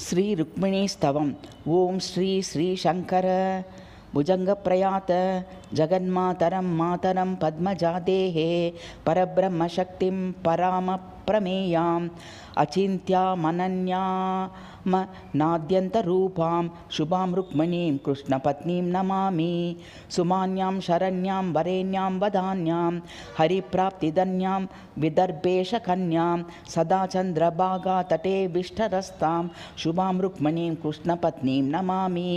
श्री रुक्मिणीस्तवम्। ओं श्री श्रीशंकर भुजंगप्रयात जगन्मातरं मातरं पद्मजादेः परब्रह्मशक्तिं परामप्रमेयाम् अचिन्त्यामनन्यामनाद्यन्तरूपां शुभां रुक्मिणीं कृष्णपत्नीं नमामि। सुमान्यां शरण्यां वरेण्यां वदान्यां हरिप्राप्तिधन्यां विदर्भेशकन्यां सदा चन्द्रभागातटे विष्टरस्तां शुभां रुक्मिणीं कृष्णपत्नीं नमामि।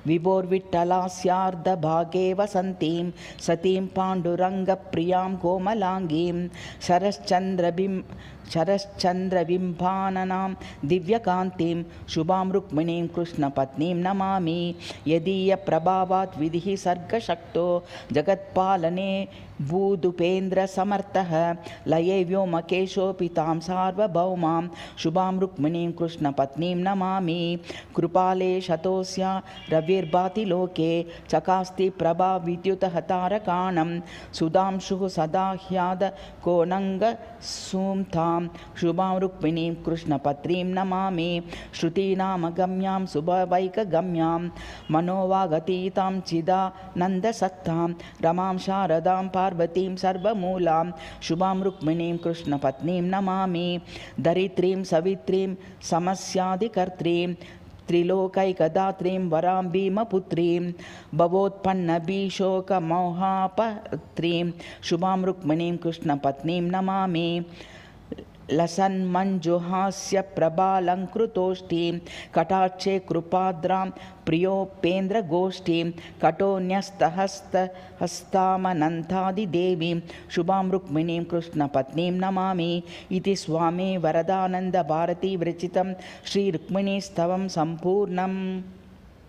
विभोर्विठ्ठलास्यार्धभागे वसन्तीं सतीं पाण्डुरङ्गप्रियां कोमलाङ्गीं शरश्चन्द्रबिम्बाननां दिव्यकान्तिं शुभां रुक्मिणीं कृष्णपत्नीं नमामि। यदीयप्रभावात् विधिः सर्गशक्तो जगत्पालने भूदुपेन्द्रसमर्थः लये व्योमकेशोऽपि तां सार्वभौमां शुभां रुक्मिणीं कृष्णपत्नीं नमामि। कृपाले शतोऽस्या रविर्भाति लोके चकास्ति प्रभा विद्युतः तारकाणं सुधांशुः सदा ह्याद कोणङ्गसूं शुभां रुक्मिणीं कृष्णपत्नीं नमामि। श्रुतीनामगम्यां शुभवैकगम्यां मनोवागतीतां चिदानन्दसत्तां रमां शारदां पार्वतीं सर्वमूलां शुभां रुक्मिणीं कृष्णपत्नीं नमामि। धरित्रीं सवित्रीं समस्यादिकर्त्रीं त्रिलोकैकदात्रीं वरां भीमपुत्रीं भवोत्पन्नभीशोकमोहापत्रीं शुभां रुक्मिणीं कृष्णपत्नीं नमामि। लसन्मञ्जुहास्य प्रभालङ्कृतोष्टीं कटाक्षे कृपाद्रां प्रियोपेन्द्रगोष्ठीं कटोन्यस्तहस्तामनन्तादिदेवीं शुभां रुक्मिणीं कृष्णपत्नीं नमामि। इति स्वामी वरदानन्द भारती विरचितं श्री रुक्मिणीस्तवं सम्पूर्णम्।